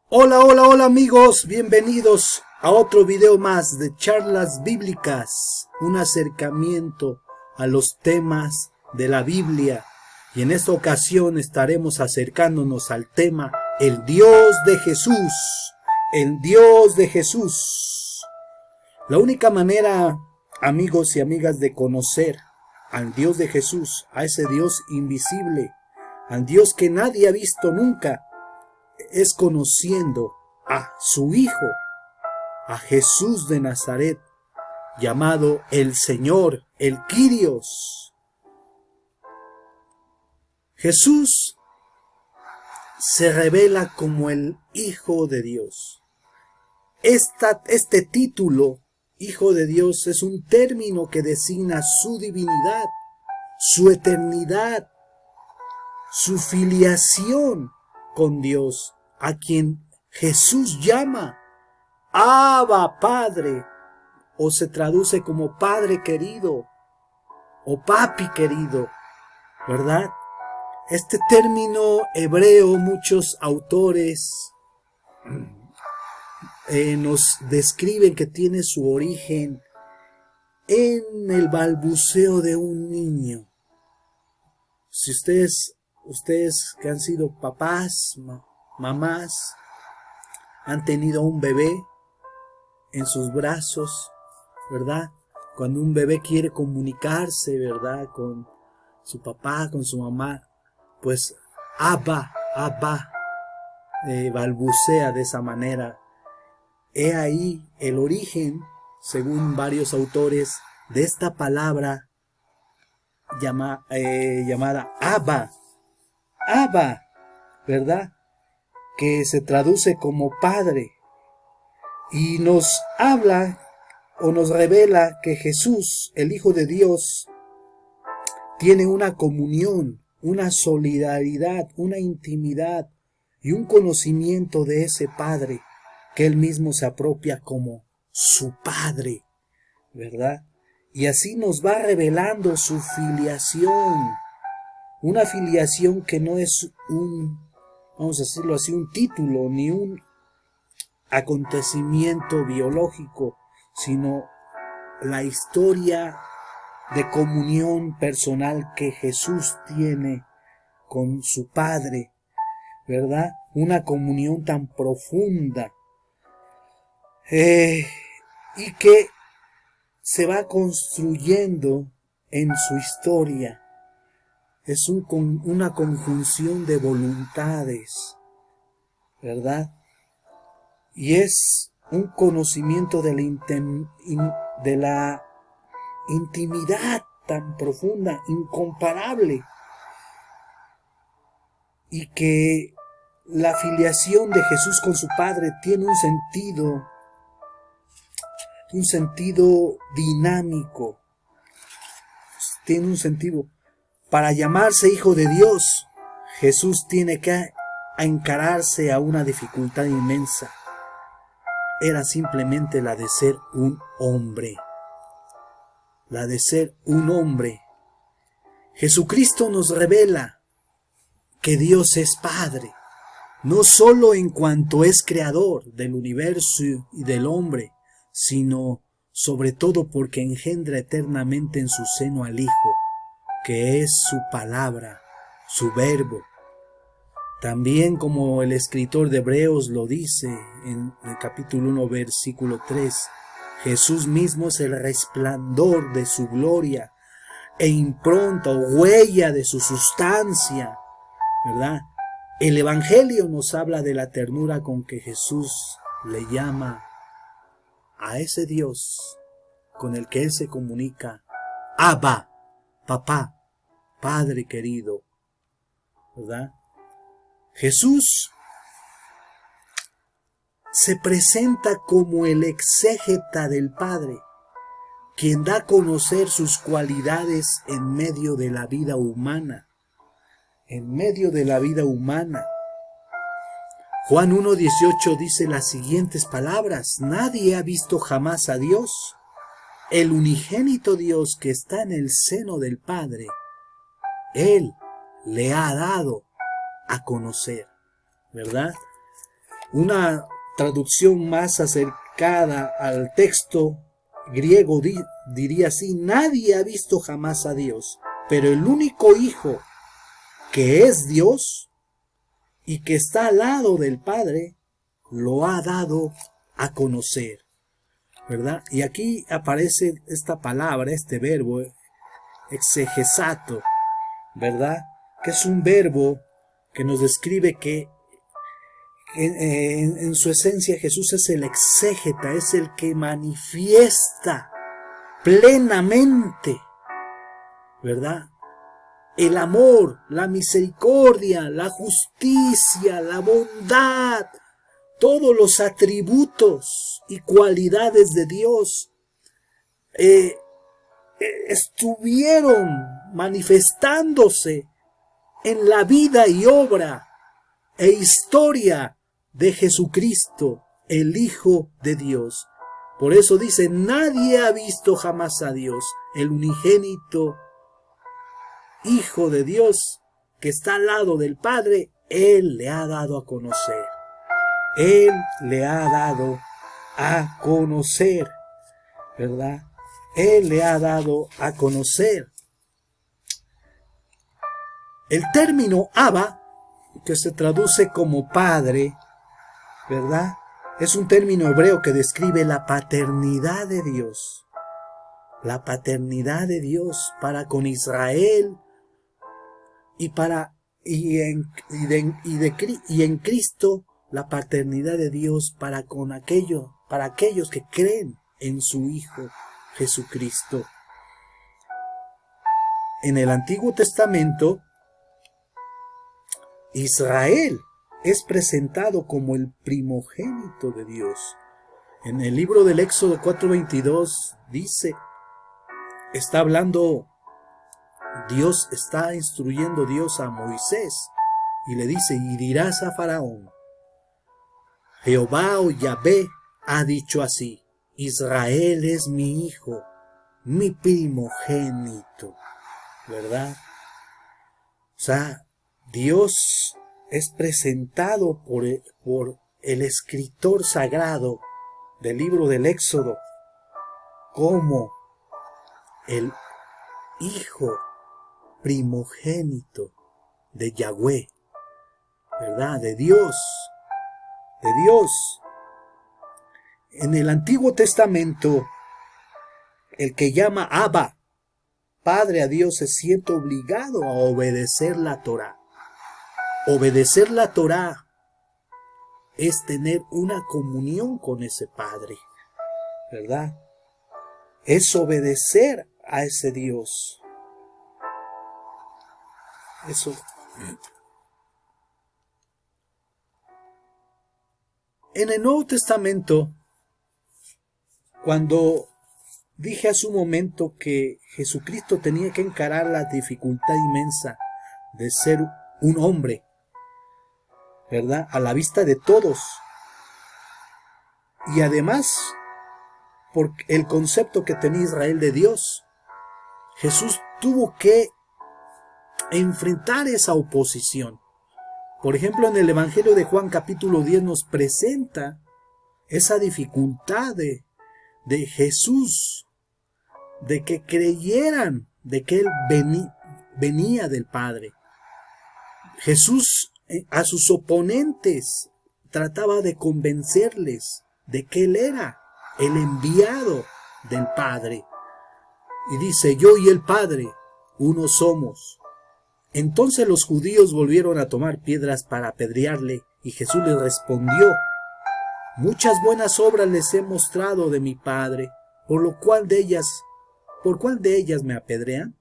Hola, hola, hola amigos, bienvenidos a otro video más de charlas bíblicas, un acercamiento a los temas de la Biblia. Y en esta ocasión estaremos acercándonos al tema el Dios de Jesús, el Dios de Jesús. La única manera, amigos y amigas, de conocer al Dios de Jesús, a ese Dios invisible, al Dios que nadie ha visto nunca, es conociendo a su Hijo, a Jesús de Nazaret, llamado el Señor, el Kyrios. Jesús se revela como el Hijo de Dios. Este título, Hijo de Dios, es un término que designa su divinidad, su eternidad, su filiación con Dios, a quien Jesús llama Abba Padre, o se traduce como Padre querido, o Papi querido, ¿verdad? Este término hebreo, muchos autores nos describen que tiene su origen en el balbuceo de un niño. Si ustedes que han sido papás, mamás, han tenido un bebé en sus brazos, ¿verdad? Cuando un bebé quiere comunicarse, ¿verdad?, con su papá, con su mamá, pues Abba, balbucea de esa manera. He ahí el origen, según varios autores, de esta palabra llamada Abba, ¿verdad?, que se traduce como Padre, y nos habla o nos revela que Jesús, el Hijo de Dios, tiene una comunión, una solidaridad, una intimidad y un conocimiento de ese Padre que Él mismo se apropia como su Padre, ¿verdad? Y así nos va revelando su filiación, una filiación que no es vamos a decirlo así, un título ni un acontecimiento biológico, sino la historia de comunión personal que Jesús tiene con su Padre, ¿verdad? Una comunión tan profunda y que se va construyendo en su historia. Es una conjunción de voluntades, ¿verdad? Y es un conocimiento de la intimidad tan profunda, incomparable, y que la filiación de Jesús con su Padre tiene un sentido dinámico, tiene un sentido. Para llamarse Hijo de Dios, Jesús tiene que encararse a una dificultad inmensa. Era simplemente la de ser un hombre. La de ser un hombre. Jesucristo nos revela que Dios es Padre, no solo en cuanto es creador del universo y del hombre, sino sobre todo porque engendra eternamente en su seno al Hijo, que es su palabra, su verbo. También, como el escritor de Hebreos lo dice en el capítulo 1, versículo 3, Jesús mismo es el resplandor de su gloria e impronta o huella de su sustancia, ¿verdad? El Evangelio nos habla de la ternura con que Jesús le llama a ese Dios con el que Él se comunica, Abba, papá, Padre querido, ¿verdad? Jesús se presenta como el exégeta del Padre, quien da a conocer sus cualidades en medio de la vida humana. En medio de la vida humana. Juan 1:18 dice las siguientes palabras: nadie ha visto jamás a Dios, el unigénito Dios que está en el seno del Padre. Él le ha dado a conocer, ¿verdad? Una traducción más acercada al texto griego diría así: nadie ha visto jamás a Dios, pero el único Hijo que es Dios y que está al lado del Padre, lo ha dado a conocer, ¿verdad? Y aquí aparece esta palabra, este verbo, exegesato, ¿verdad? Que es un verbo que nos describe que en su esencia Jesús es el exégeta, es el que manifiesta plenamente, ¿verdad?, el amor, la misericordia, la justicia, la bondad, todos los atributos y cualidades de Dios estuvieron manifestándose en la vida y obra e historia de Jesucristo, el Hijo de Dios. Por eso dice: nadie ha visto jamás a Dios, el unigénito Hijo de Dios que está al lado del Padre, Él le ha dado a conocer. Él le ha dado a conocer, ¿verdad? Él le ha dado a conocer. El término Abba, que se traduce como Padre, ¿verdad?, es un término hebreo que describe la paternidad de Dios. La paternidad de Dios para con Israel y en Cristo la paternidad de Dios para aquellos que creen en su Hijo Jesucristo. En el Antiguo Testamento, Israel es presentado como el primogénito de Dios. En el libro del Éxodo 4:22 dice, está hablando Dios, está instruyendo Dios a Moisés y le dice: y dirás a Faraón, Jehová o Yahvé ha dicho así: Israel es mi hijo, mi primogénito, ¿verdad? O sea, Dios es presentado por el escritor sagrado del libro del Éxodo como el hijo primogénito de Yahweh, ¿verdad? De Dios. En el Antiguo Testamento, el que llama Abba, Padre a Dios, se siente obligado a obedecer la Torá. Obedecer la Torá es tener una comunión con ese Padre, ¿verdad? Es obedecer a ese Dios. Eso. En el Nuevo Testamento, cuando dije hace un momento que Jesucristo tenía que encarar la dificultad inmensa de ser un hombre, ¿verdad?, a la vista de todos, y además por el concepto que tenía Israel de Dios, Jesús tuvo que enfrentar esa oposición. Por ejemplo, en el Evangelio de Juan capítulo 10 nos presenta esa dificultad de Jesús, de que creyeran de que Él venía del Padre. Jesús a sus oponentes trataba de convencerles de que Él era el enviado del Padre. Y dice: yo y el Padre, uno somos. Entonces los judíos volvieron a tomar piedras para apedrearle, y Jesús les respondió: muchas buenas obras les he mostrado de mi Padre, ¿por cuál de ellas me apedrean?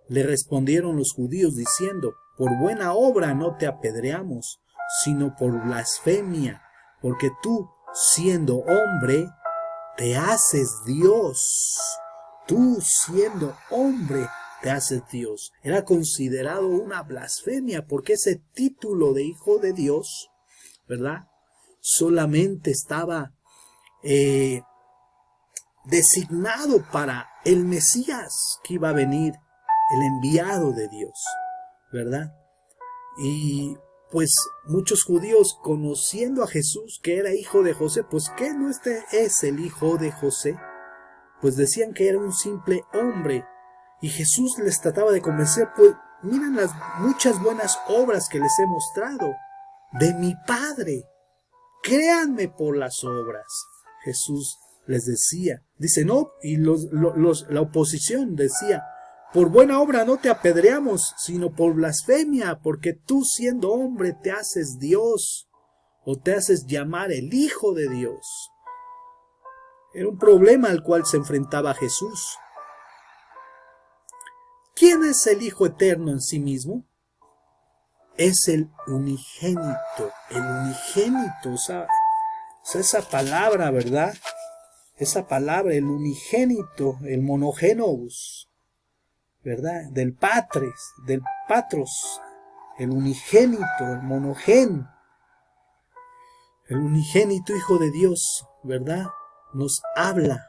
Le respondieron los judíos diciendo: por buena obra no te apedreamos, sino por blasfemia, porque tú, siendo hombre, te haces Dios. Tú, siendo hombre, te haces Dios. Era considerado una blasfemia, porque ese título de hijo de Dios, ¿verdad?, solamente estaba designado para el Mesías que iba a venir, el enviado de Dios, ¿verdad? Y pues muchos judíos, conociendo a Jesús, que era hijo de José, pues ¿qué no este es el hijo de José? Pues decían que era un simple hombre. Y Jesús les trataba de convencer, pues miren las muchas buenas obras que les he mostrado de mi Padre. Créanme por las obras. Jesús les decía, dice, no, y la oposición decía, por buena obra no te apedreamos, sino por blasfemia, porque tú siendo hombre te haces Dios, o te haces llamar el Hijo de Dios. Era un problema al cual se enfrentaba Jesús. ¿Quién es el Hijo eterno en sí mismo? Es el unigénito, o sea, esa palabra, ¿verdad? Esa palabra, el unigénito, el monogénous, ¿verdad? Del patros, el unigénito, el monogén, el unigénito Hijo de Dios, ¿verdad? Nos habla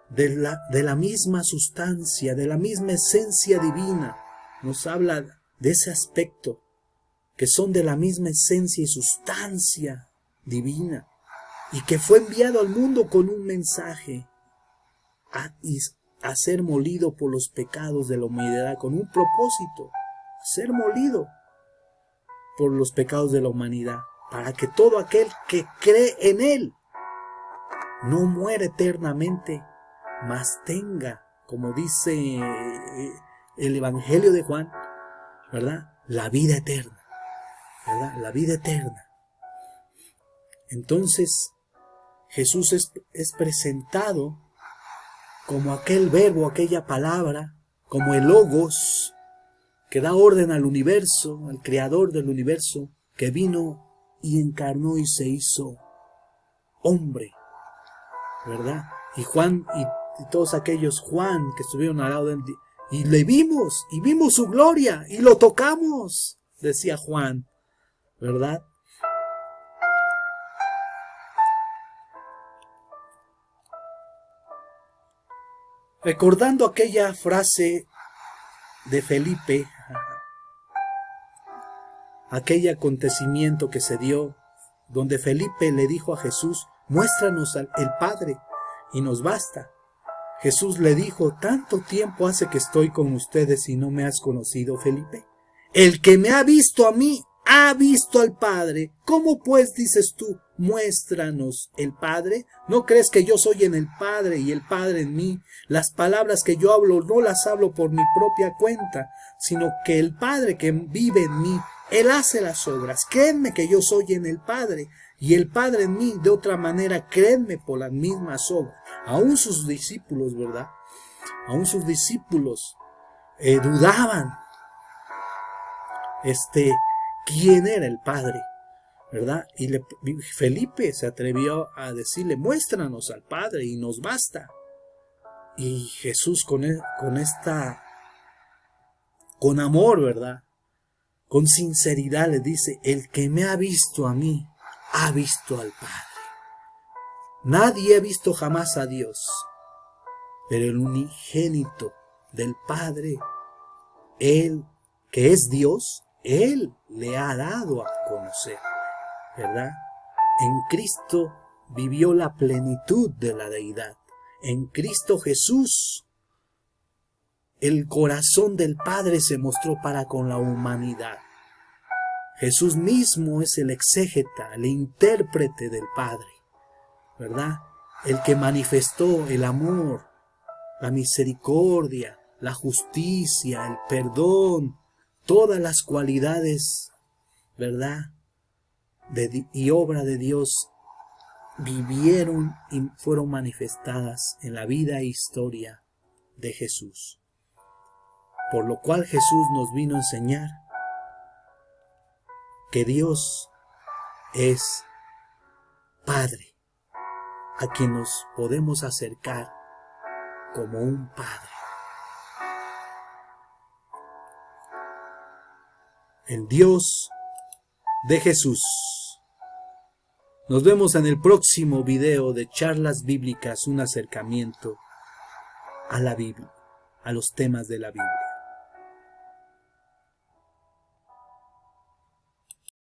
de la misma sustancia, de la misma esencia divina, nos habla de ese aspecto, que son de la misma esencia y sustancia divina, y que fue enviado al mundo con un mensaje a ser molido por los pecados de la humanidad, con un propósito, ser molido por los pecados de la humanidad, para que todo aquel que cree en él no muera eternamente, mas tenga, como dice el Evangelio de Juan, ¿verdad? La vida eterna, ¿verdad? La vida eterna. Entonces, Jesús es presentado como aquel verbo, aquella palabra, como el Logos, que da orden al universo, al creador del universo, que vino y encarnó y se hizo hombre, ¿verdad? Y Juan y todos aquellos Juan que estuvieron al lado de él, y le vimos, y vimos su gloria, y lo tocamos, decía Juan, ¿verdad? Recordando aquella frase de Felipe, aquel acontecimiento que se dio, donde Felipe le dijo a Jesús, muéstranos el Padre, y nos basta. Jesús le dijo, ¿tanto tiempo hace que estoy con ustedes y no me has conocido, Felipe? El que me ha visto a mí, ha visto al Padre. ¿Cómo pues dices tú, muéstranos el Padre? ¿No crees que yo soy en el Padre y el Padre en mí? Las palabras que yo hablo no las hablo por mi propia cuenta, sino que el Padre que vive en mí, Él hace las obras. Créanme que yo soy en el Padre y el Padre en mí. De otra manera, créanme por las mismas obras. Aún sus discípulos, ¿verdad? Aún sus discípulos dudaban quién era el Padre, ¿verdad? Y Felipe se atrevió a decirle, muéstranos al Padre y nos basta. Y Jesús con amor, ¿verdad? Con sinceridad le dice, el que me ha visto a mí, ha visto al Padre. Nadie ha visto jamás a Dios, pero el unigénito del Padre, Él que es Dios, Él le ha dado a conocer, ¿verdad? En Cristo vivió la plenitud de la deidad. En Cristo Jesús, el corazón del Padre se mostró para con la humanidad. Jesús mismo es el exégeta, el intérprete del Padre, ¿verdad? El que manifestó el amor, la misericordia, la justicia, el perdón, todas las cualidades, ¿verdad? Y obra de Dios vivieron y fueron manifestadas en la vida e historia de Jesús. Por lo cual Jesús nos vino a enseñar que Dios es Padre, a quien nos podemos acercar como un Padre. El Dios de Jesús. Nos vemos en el próximo video de Charlas Bíblicas, un acercamiento a la Biblia, a los temas de la Biblia.